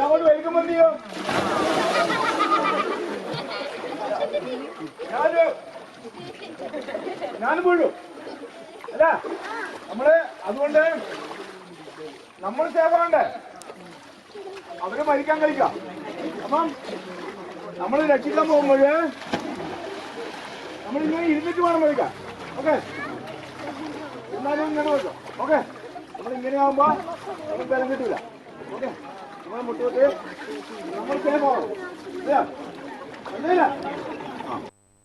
അങ്ങോട്ട് വെൽക്കം ചെയ്യോ. ഞാനും വീഴും അല്ല. നമ്മള് അതുകൊണ്ട് നമ്മൾ സേവാണ്ടേ, അവര് മരിക്കാൻ കഴിക്കാം. അപ്പം നമ്മൾ രക്ഷിക്കാൻ പോകുമ്പോഴ് നമ്മളിങ്ങനെ ഇരുന്നിട്ട് വേണം മരിക്കാൻ. ഓക്കെ, എന്നാലും ഇങ്ങനെ വെച്ചോ. ഓക്കെ, നമ്മളിങ്ങനെ ആകുമ്പോ നമുക്ക് ബലം കിട്ടില്ല. ഓക്കെ, നമ്മളെ മുട്ടോട്ട് നമ്മൾ സേഫ് ആവണം.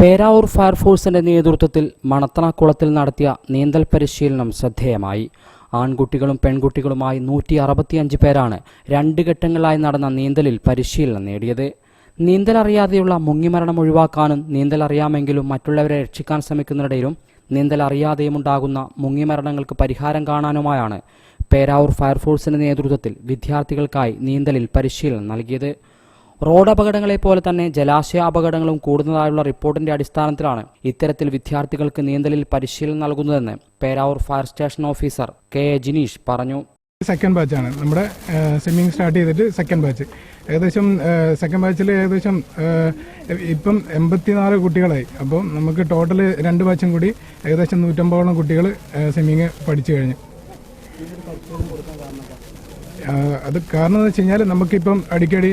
പേരാവൂർ ഫയർഫോഴ്സിന്റെ നേതൃത്വത്തിൽ മണത്തണക്കുളത്തിൽ നടത്തിയ നീന്തൽ പരിശീലനം ശ്രദ്ധേയമായി. ആൺകുട്ടികളും പെൺകുട്ടികളുമായി 165 പേരാണ് 2 ഘട്ടങ്ങളായി നടന്ന നീന്തലിൽ പരിശീലനം നേടിയത്. നീന്തലറിയാതെയുള്ള മുങ്ങിമരണം ഒഴിവാക്കാനും നീന്തൽ അറിയാമെങ്കിലും മറ്റുള്ളവരെ രക്ഷിക്കാൻ ശ്രമിക്കുന്നതിനിടയിലും നീന്തൽ അറിയാതെയുമുണ്ടാകുന്ന മുങ്ങിമരണങ്ങൾക്ക് പരിഹാരം കാണാനുമായാണ് പേരാവൂർ ഫയർഫോഴ്സിന്റെ നേതൃത്വത്തിൽ വിദ്യാർത്ഥികൾക്കായി നീന്തലിൽ പരിശീലനം നൽകിയത്. റോഡ് അപകടങ്ങളെപ്പോലെ തന്നെ ജലാശയ അപകടങ്ങളും കൂടുന്നതായുള്ള റിപ്പോർട്ടിന്റെ അടിസ്ഥാനത്തിലാണ് ഇത്തരത്തിൽ വിദ്യാർത്ഥികൾക്ക് നീന്തലിൽ പരിശീലനം നൽകുന്നതെന്ന് Peravoor fire station officer K A Jineesh പറഞ്ഞു. സെക്കൻഡ് ബാച്ചാണ് നമ്മുടെ സ്വിമ്മിങ് സ്റ്റാർട്ട് ചെയ്തിട്ട് സെക്കൻഡ് ബാച്ച്. ഏകദേശം സെക്കൻഡ് ബാച്ചിൽ ഏകദേശം ഇപ്പം 84 കുട്ടികളായി. അപ്പം നമുക്ക് ടോട്ടൽ 2 ബാച്ചും കൂടി ഏകദേശം 150ഓളം കുട്ടികൾ സ്വിമ്മിങ് പഠിച്ചു കഴിഞ്ഞു. അത് കാരണം എന്ന് വെച്ച് കഴിഞ്ഞാൽ നമുക്കിപ്പം അടിക്കടി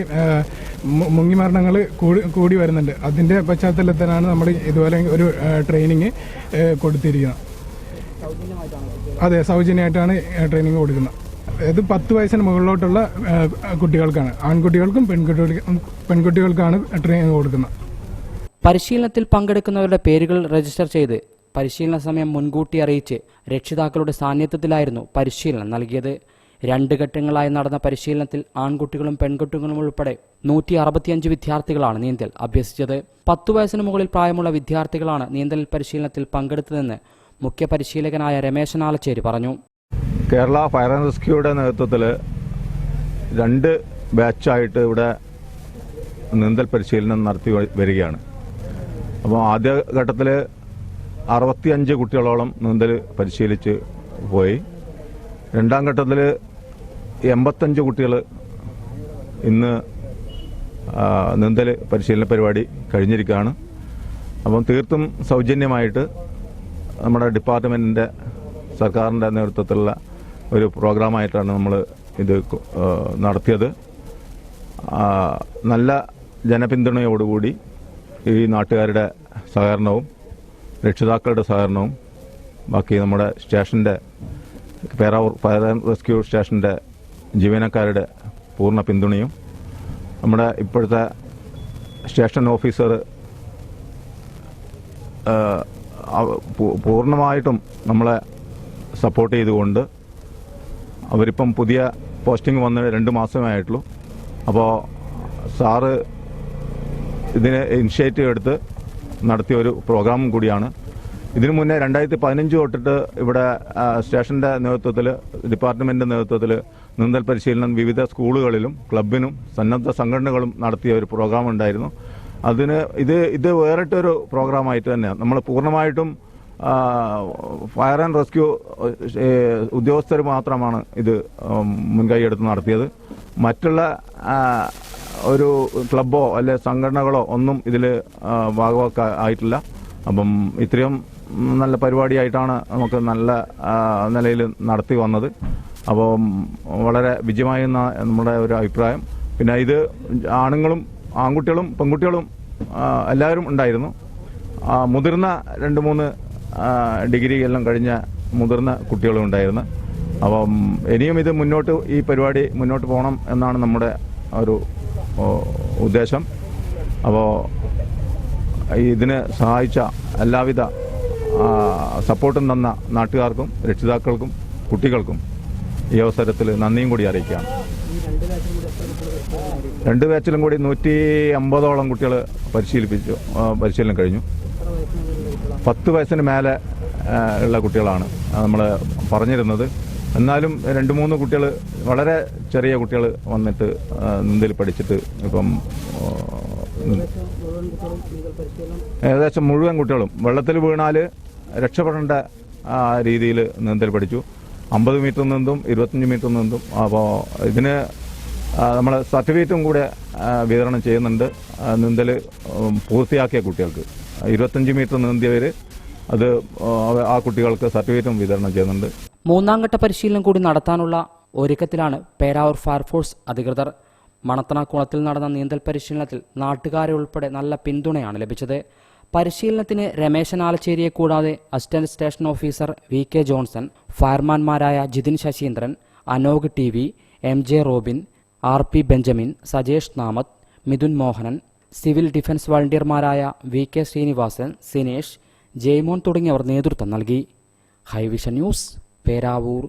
മുങ്ങിമരണങ്ങൾ കൂടി വരുന്നുണ്ട്. അതിൻ്റെ പശ്ചാത്തലത്തിലാണ് നമ്മൾ ഇതുപോലെ ഒരു ട്രെയിനിങ് കൊടുത്തിരിക്കുന്നത്. അതെ, സൗജന്യമായിട്ടാണ് ട്രെയിനിങ് കൊടുക്കുന്നത്. ഇത് 10 വയസ്സിന് മുകളിലോട്ടുള്ള കുട്ടികൾക്കാണ്. ആൺകുട്ടികൾക്കും പെൺകുട്ടികൾക്കാണ് ട്രെയിനിങ് കൊടുക്കുന്നത്. പരിശീലനത്തിൽ പങ്കെടുക്കുന്നവരുടെ പേരുകൾ രജിസ്റ്റർ ചെയ്ത് പരിശീലന സമയം മുൻകൂട്ടി അറിയിച്ച് രക്ഷിതാക്കളുടെ സാന്നിധ്യത്തിലായിരുന്നു പരിശീലനം നൽകിയത്. 2 ഘട്ടങ്ങളായി നടന്ന പരിശീലനത്തിൽ ആൺകുട്ടികളും പെൺകുട്ടികളും ഉൾപ്പെടെ 165 വിദ്യാർത്ഥികളാണ് നീന്തൽ അഭ്യസിച്ചത്. 10 വയസ്സിന് മുകളിൽ പ്രായമുള്ള വിദ്യാർത്ഥികളാണ് നീന്തൽ പരിശീലനത്തിൽ പങ്കെടുത്തതെന്ന് മുഖ്യ പരിശീലകനായ രമേശൻ ആലച്ചേരി പറഞ്ഞു. കേരള ഫയർ ആൻഡ് റെസ്ക്യൂയുടെ നേതൃത്വത്തിൽ 2 ബാച്ചായിട്ട് ഇവിടെ നീന്തൽ പരിശീലനം നടത്തി വരികയാണ്. അപ്പോൾ ആദ്യ ഘട്ടത്തിൽ 65 കുട്ടികളോളം നീന്തൽ പരിശീലിച്ച് പോയി. 2ാം ഘട്ടത്തിൽ 85 കുട്ടികൾ ഇന്ന് നീന്തൽ പരിശീലന പരിപാടി കഴിഞ്ഞിരിക്കുകയാണ്. അപ്പം തീർത്തും സൗജന്യമായിട്ട് നമ്മുടെ ഡിപ്പാർട്ട്മെൻറ്റിൻ്റെ സർക്കാരിൻ്റെ നേതൃത്വത്തിലുള്ള ഒരു പ്രോഗ്രാമായിട്ടാണ് നമ്മൾ ഇത് നടത്തിയത്. നല്ല ജനപിന്തുണയോടുകൂടി ഈ നാട്ടുകാരുടെ സഹകരണവും രക്ഷിതാക്കളുടെ സഹകരണവും ബാക്കി നമ്മുടെ സ്റ്റേഷൻ്റെ പേരാവൂർ ഫയർ ആൻഡ് റെസ്ക്യൂ സ്റ്റേഷൻ്റെ ജീവനക്കാരുടെ പൂർണ്ണ പിന്തുണയും നമ്മുടെ ഇപ്പോഴത്തെ സ്റ്റേഷൻ ഓഫീസർ പൂർണ്ണമായിട്ടും നമ്മളെ സപ്പോർട്ട് ചെയ്തുകൊണ്ട് അവരിപ്പം പുതിയ പോസ്റ്റിംഗ് വന്ന് 2 മാസമേ ആയിട്ടുള്ളൂ. അപ്പോൾ സാറ് ഇതിന് ഇനിഷ്യേറ്റീവ് എടുത്ത് നടത്തിയ ഒരു പ്രോഗ്രാമും കൂടിയാണ്. ഇതിനു മുന്നേ 2015 തൊട്ടിട്ട് ഇവിടെ സ്റ്റേഷന്റെ നേതൃത്വത്തിൽ ഡിപ്പാർട്ട്മെന്റിന്റെ നേതൃത്വത്തിൽ നീന്തൽ പരിശീലനം വിവിധ സ്കൂളുകളിലും ക്ലബിനും സന്നദ്ധ സംഘടനകളും നടത്തിയ ഒരു പ്രോഗ്രാം ഉണ്ടായിരുന്നു. അതിന് ഇത് വേറിട്ടൊരു പ്രോഗ്രാമായിട്ട് തന്നെയാണ് നമ്മൾ പൂർണ്ണമായിട്ടും ഫയർ ആൻഡ് റെസ്ക്യൂ ഉദ്യോഗസ്ഥർ മാത്രമാണ് ഇത് മുൻകൈയെടുത്ത് നടത്തിയത്. മറ്റുള്ള ഒരു ക്ലബോ അല്ലെ സംഘടനകളോ ഒന്നും ഇതിൽ ഭാഗമായിട്ടില്ല. അപ്പം ഇത്രയും നല്ല പരിപാടിയായിട്ടാണ് നമുക്ക് നല്ല നിലയിൽ നടത്തി വന്നത്. അപ്പോൾ വളരെ വിജയമായി നമ്മുടെ ഒരു അഭിപ്രായം. പിന്നെ ഇത് ആൺകുട്ടികളും പെൺകുട്ടികളും എല്ലാവരും ഉണ്ടായിരുന്നു. മുതിർന്ന 2-3 ഡിഗ്രി എല്ലാം കഴിഞ്ഞ മുതിർന്ന കുട്ടികളും ഉണ്ടായിരുന്നു. അപ്പം ഇനിയും ഇത് ഈ പരിപാടി മുന്നോട്ട് പോകണം എന്നാണ് നമ്മുടെ ഒരു ഉദ്ദേശം. അപ്പോൾ ഇതിന് സഹായിച്ച എല്ലാവിധ സപ്പോർട്ടും തന്ന നാട്ടുകാർക്കും രക്ഷിതാക്കൾക്കും കുട്ടികൾക്കും ഈ അവസരത്തിൽ നന്ദിയും കൂടി അറിയിക്കുകയാണ്. 2 ബാച്ചിലും കൂടി 150ഓളം കുട്ടികൾ പരിശീലനം കഴിഞ്ഞു. 10 വയസ്സിന് മേലെ ഉള്ള കുട്ടികളാണ് നമ്മൾ പറഞ്ഞിരുന്നത്. എന്നാലും 2-3 കുട്ടികൾ വളരെ ചെറിയ കുട്ടികൾ വന്നിട്ട് നീന്തൽ പഠിച്ചിട്ട് ഇപ്പം ഏകദേശം മുഴുവൻ കുട്ടികളും വെള്ളത്തിൽ വീണാൽ രക്ഷപ്പെടേണ്ട രീതിയിൽ നീന്തൽ പഠിച്ചു. 50 മീറ്റർ നീന്തും 25 മീറ്റർ നീന്തും. അപ്പോൾ ഇതിന് നമ്മൾ സർട്ടിഫിക്കറ്റും കൂടെ വിതരണം ചെയ്യുന്നുണ്ട്. നീന്തൽ പൂർത്തിയാക്കിയ കുട്ടികൾക്ക് 25 മീറ്റർ നീന്തിയവർ അത് ആ കുട്ടികൾക്ക് സർട്ടിഫിക്കറ്റും വിതരണം ചെയ്യുന്നുണ്ട്. 3ാം ഘട്ട പരിശീലനം കൂടി നടത്താനുള്ള ഒരുക്കത്തിലാണ് പേരാവൂർ ഫയർഫോഴ്സ് അധികൃതർ. മണത്തണക്കുളത്തിൽ നടന്ന നീന്തൽ പരിശീലനത്തിൽ നാട്ടുകാരെ ഉൾപ്പെടെ നല്ല പിന്തുണയാണ് ലഭിച്ചത്. പരിശീലനത്തിന് രമേശൻ ആലച്ചേരിയെ കൂടാതെ assistant station officer VK Johnson, ഫയർമാൻമാരായ Jithin Saseendran, Anog TV, MJ Robin, RP Benjamin, Sajesh Namath, Mithun Mohanan, civil defence വളണ്ടിയർമാരായ VK ശ്രീനിവാസൻ, സിനേഷ്, ജയ്മോൻ തുടങ്ങിയവർ നേതൃത്വം നൽകി. Hivision news, Peravoor.